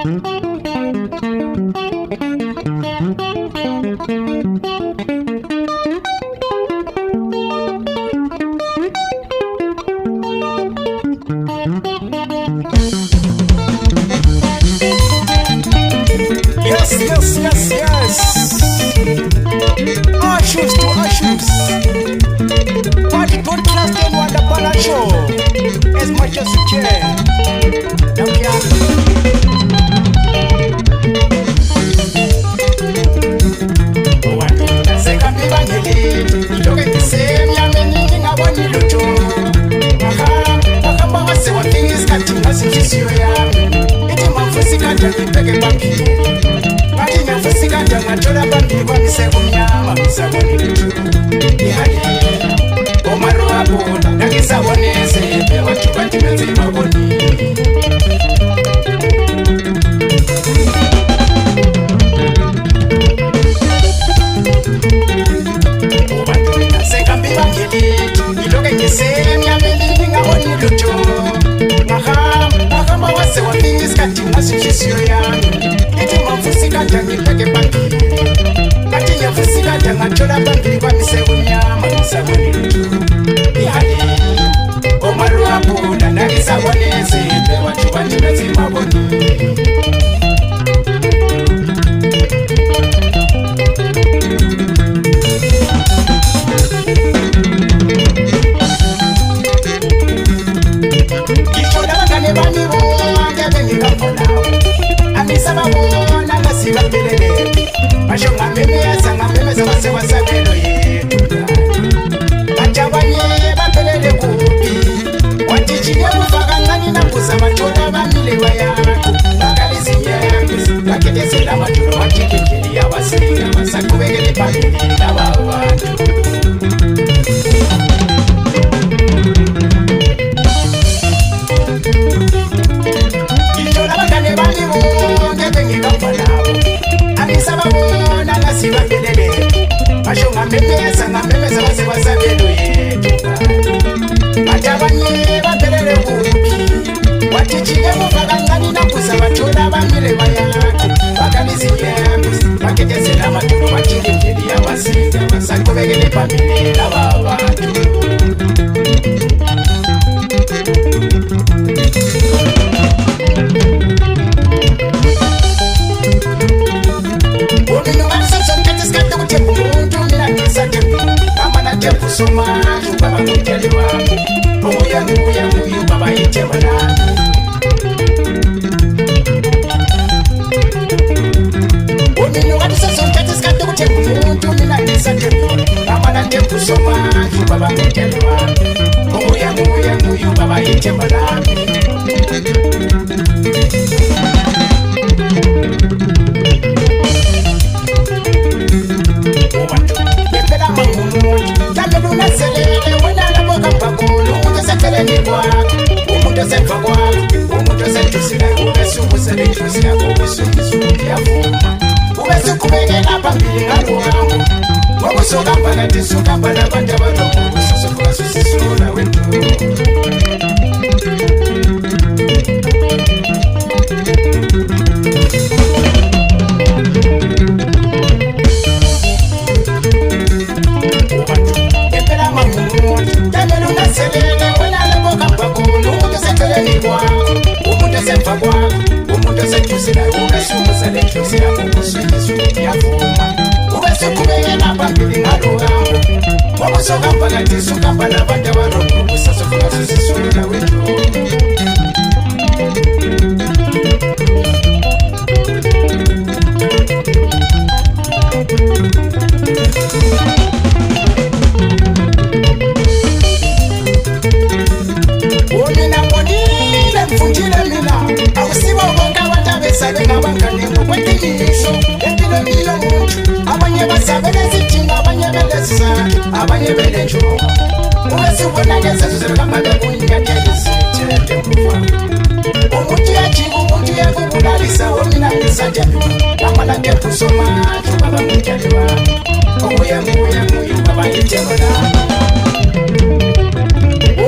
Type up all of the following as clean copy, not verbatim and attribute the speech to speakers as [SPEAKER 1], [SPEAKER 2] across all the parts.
[SPEAKER 1] Yes. Ashes to ashes. But don't trust anyone the balance show as much as you can.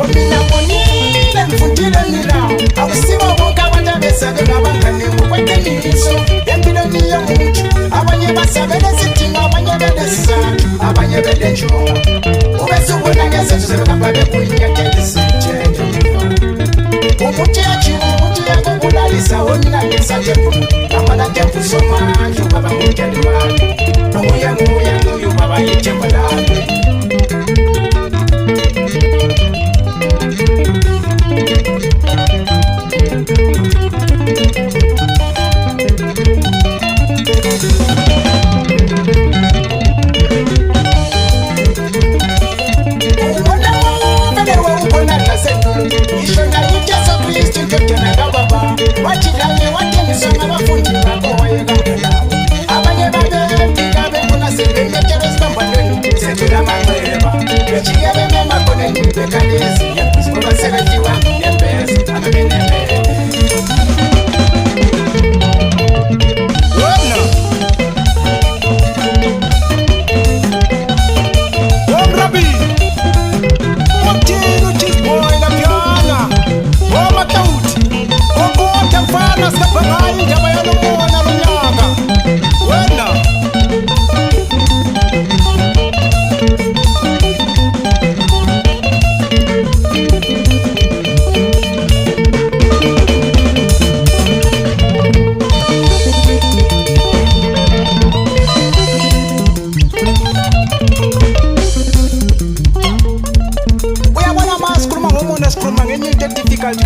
[SPEAKER 2] Omina bonile mfundile nila, akusiwa bonga wanda besade ngabanga
[SPEAKER 1] ngokweteniso empilweni yomuntu abanye basabele sidinga abanye belesizathu abanye belenjongo ubese ubona ngezethu sebehamba bekuyinyathela isithethe umuthi yajima umuthi yakubulalisa wona ngesathethu amalatembu somandla baba ngumtshali wami nguye baba yithemba lami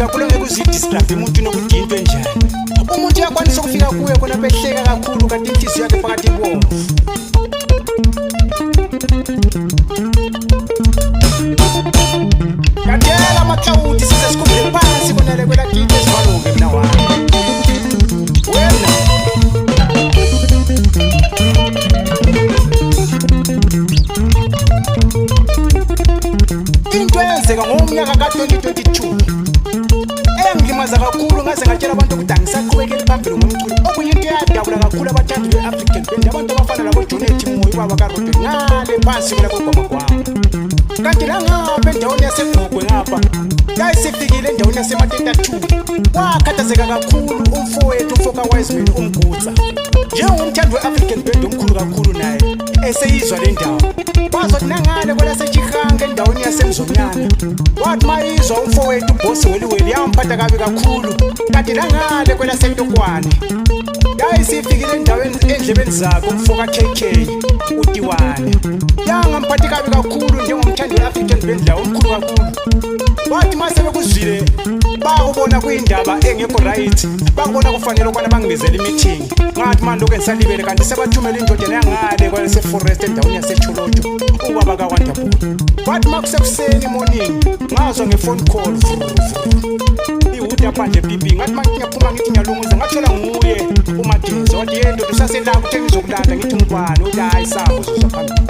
[SPEAKER 1] kakhulu ngekuzidistract umuntu nokuthi into enjani umuntu uyakwanisa ukufika kuwe khona behleka kakhulu kanti inhliziyo yakhe phakathi ibomvu kadela amaklawudi size sikhumule phansi konale kwelakithi esivalunge mina wami wena into yenzeka ngomnyaka ka-2022 engilimaza kakhulu ngaze ngatshela abantu ukuthi angisaqhubekeli phambili ngomculo okuyinto eyadabula kakhulu abathandi be-African band abantu abafana laboJonethi Moyo ubaba kaRobert ngale phansi kwelakogoma kwami kanti la ngapha endaweni yasegogwe ngapha yayisifikile endaweni yasematenta 2 wakhathazeka kakhulu umfowethu uFoka-Wiseman umgutsa njengomthandi we-African band omkhulu kakhulu naye eseyizwa le ndawo bazothi nangale kwelaseChihange endaweni yasemzonyana wathi mayizwa umfowethu uBosi Weliweli yamphatha kabi kakhulu kanti nangale kwelaseNtokwane yayisifikile endaweni endlebeni zakhe umfoka KK uTiwane yangamphathi kabi kakhulu njengomthandi we-African band la omkhulu kakhulu wathi mase bekuzwile bakubona kuyindaba engekho right bakubona kufanele ukwana bangibizela imeeting ngathi manje lokho engisalibele kanti sebathumela indodana yangale kwelaseForest endaweni yaseCholoto ubaba kaWonderful wathi makusekuseni morning ngazwa ngefone call iwuda phandle bibi ngathi manje ngiyaphuma ngithi ngiyalunguza ngathola nguye uMageza wathi yendo usaselapha ukuthi ngizokulanda ngithi ngubani uthi hayi sabo uzophambili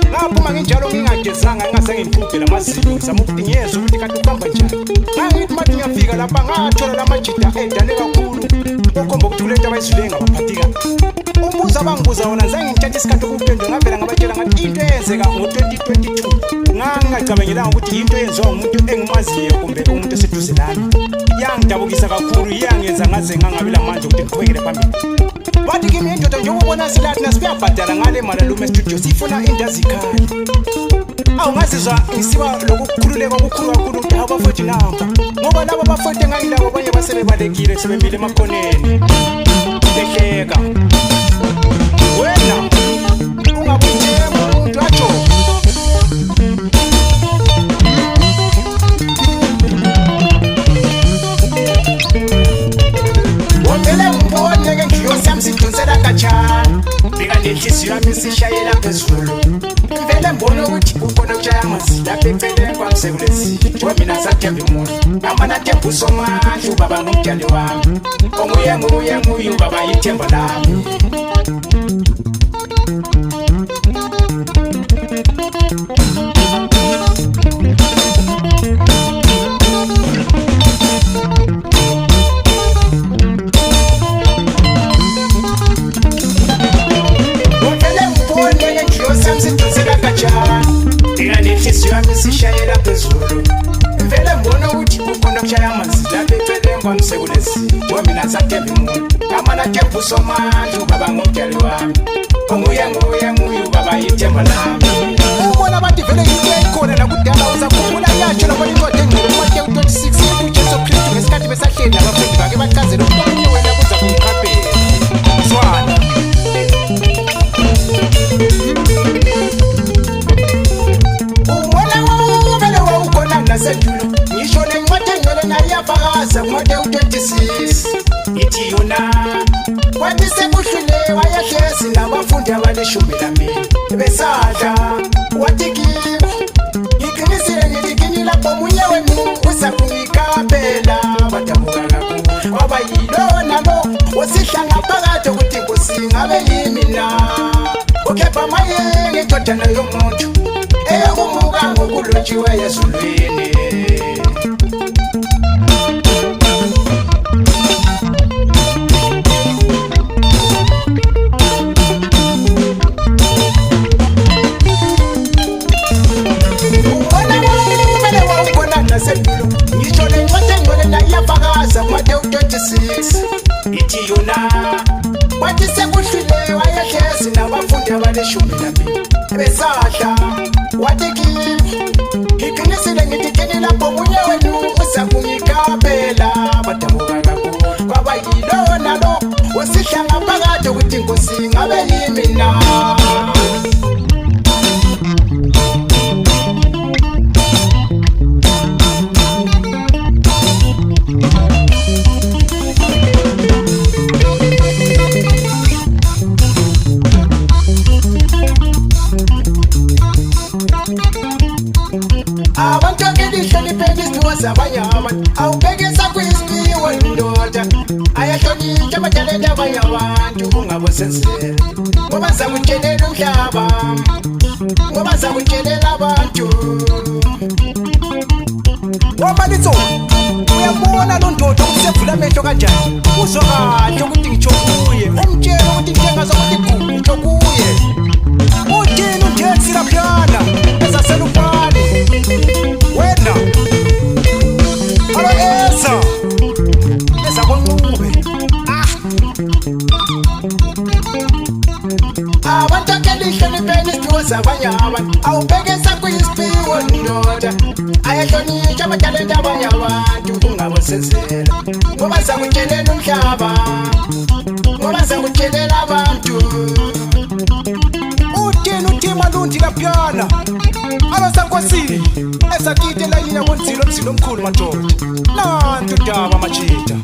[SPEAKER 1] ngaphuma nginjalo ngingagezanga ngingazange ngiphuphe lamazinyo ngizama ukuthi ngiyezwe ukuthi kanti ukuhamba njani ngangithi manje ngiyafika lapha ngathola lamajida edane kakhulu okhomba ukuthi kule nto abayizwile ngabaphathi kabi umbuzo abangibuza wona zange ngithathe isikhathi ukuphendula ngavela ngabatshela ngathi into eyenzeka ngo-2022 ngangingacabangela ukuthi into eyenziwa umuntu engimaziyo kumbe umuntu eseduze lami yangidabukisa kakhulu yangenza ngaze ngangabi lamandla ukuthi ngiqhubekele phambili wathi kimi indoda njengobona silathi nasiyabhadala ngale mali lume studio sifuna into ezikhali awungazizwa ngisiba lokukhululeka okukhulu kakhulu ukuthi abafowethu namba ngoba labo bafowethu engangilabo abanye basebebalekile sebemile emakhoneni behleka wena ungabunjema umuntu atsho womele ngibone-ke ngiyosi yami sidonsela kajani fika nenhliziyo yami sishayela phezulu vele mbone ukuthi ukhona ukutshaya amazi lapha eceleni kwami sekulesi njengoba mina sathemba umuntu ngamba nathemba usomandla ubaba ngumtshali wami onguye ubaba yithemba lami sishayela phezulu vele mbona ukuthi ukhona kushaya amazi lapha eceleni kwami sekulesi Bomi na sakebi mu Kama na kepu somantu Baba ngukeli wami Nguye baba yite malami Umona bati vele yite ikone na kudala Uza kumula yacho na kwa niko tengele Mwate u 26 yetu Jesu Kristu Mesikati besasheni Abafendi bake bakaze Lukutonye wena kuza kumkape Swana Umona vele wa ukona na sejulo Nishone mwate ngele na yafagasa Mwate u 26 Iti yona Watise kushule wayahlezi nabafundi abalishumi nambili besadla watikibo ikinisile ngilikini lapho munye wenu usakungikapela badabuka kakhulu waba yilo nalo wasihlanga phakathi ukuthi Nkosi ngabe yimina ukepha maye ngithothana yomuntu eyokumuka ngokulotshiwe ezulwini Ngishole ngotengole na yafakaza Mwate u 26 Iti yona Watise kushule wayahlezi nabafundi abalishumi nambili besahla watikibo ikinisile ngitikini lapho munye wenu usakungikapela badabuka kakhulu kwaba yilo nalo wasihlanga phakathi ukuthi Nkosi ngabe yimina Abantu akelihloni phekiziwe zabanye abantu awubhekisa kwizipiwe ndoda ayahlonitsha amadalenda abanye abantu kungabosenzela ngoba zakutshelela umhlaba ngoba zakutshelela abantu Wamalitso uyabona lo ndoda ukusevula amehlo kanjani uzwa kahle ukuthi ngitsho kuye umtshela ukuthi njengazo ukuthi ngitsho kuye uthini unjeksi laphana ezaselupani wena alo eza konqube abantu akelihloni phekiziwe zabanye abantu awubhekisa kwizipiwe ndoda ayahlonitsha amadalenda abanye abantu kungabosenzela ngoba zakutshelela umhlaba ngoba zakutshelela abantu uthini uthima lundi laphana abasankosini esakite elayini yakonzilo mzilo omkhulu madoda nanti udaba machita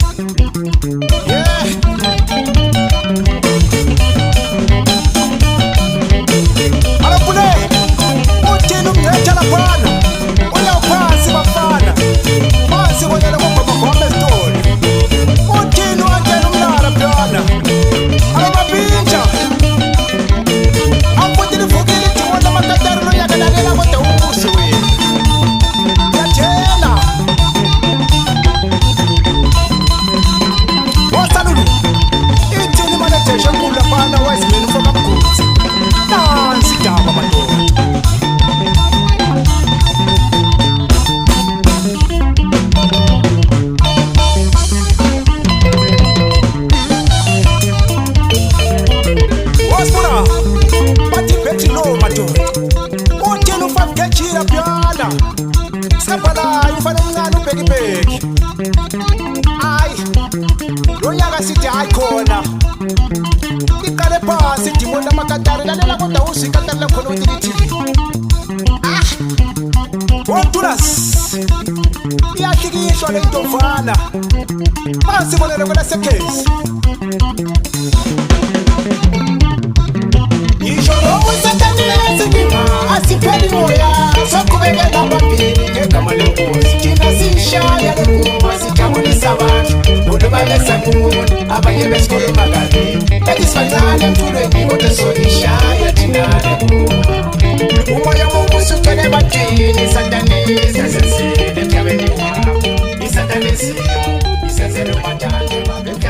[SPEAKER 1] alapule uthini umthetha laphana uyawuphansi bafana phansi konyela kobabagome esitoli uthini watshela umlala phana alababintsha amfundile ivukile idimoni lamakatari loyakalalela kodwa ubusi wena yatshela wasalulu ithini manajesha enkulu laphana wayizimeni ufokamgutsi nansi idaba madoda uthini ufafukejila pyana sikabhalayo ufane mncane ubhekibheki hayi lo nyaka sithi hayi khona iqale phasi idimoni lamakatari lalela kodwa uzikatari lakhona ukuthi lithini Honduras iyahlikishwa le ntovana basibonele kwelasekhezi Isho lo usatanilezima asipheli moya sokubekela ababhili ngegama lenkosi thina sishaya lenkuba sijabulisa abantu olubalesa kuyo abanye besikolo magabi elisifazane emfulweni kodwa solishaya thina lenkuba umoya womusa ugcwele ebantwini isatanisi yasensile emhlabeni wakho isatanisi isenzele umathanda